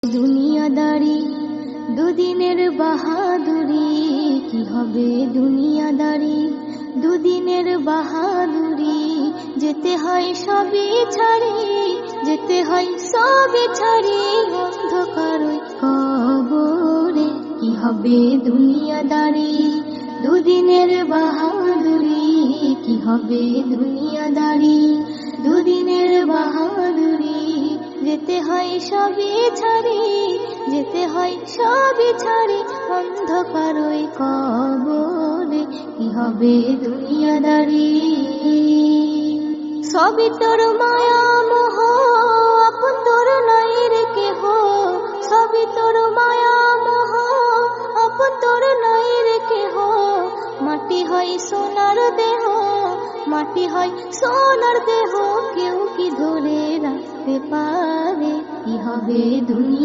দুনিয়াদারি দুদিনের বাহাদুরি, কি হবে দুনিয়াদারি দুদিনের বাহাদুরি। যেতে হয় সবই ছাড়ি, যেতে হয় সবই ছাড়ি, অন্ধকার ওই কবরে। কি হবে দুনিয়াদারি দুদিনের বাহাদুরি, কি হবে দুনিয়াদারি দুদিনের বাহাদুরি। যেতে হয় সবই ছাড়ি, যেতে হয় সবই ছাড়ি, অন্ধকার ওই কবরে। কি হবে দুনিয়াদারি। সবই তোর মায়া মোহ, আপন তোর নাই রে কেহ। সবই তোর মায়া মোহ, আপন তোর নাই রে কেহ। মাটি হয় সোনার দেহ, মাটি হয় সোনার দেহ, কেউ কি ধরে রাখতে পারে। কি হবে দুনিয়া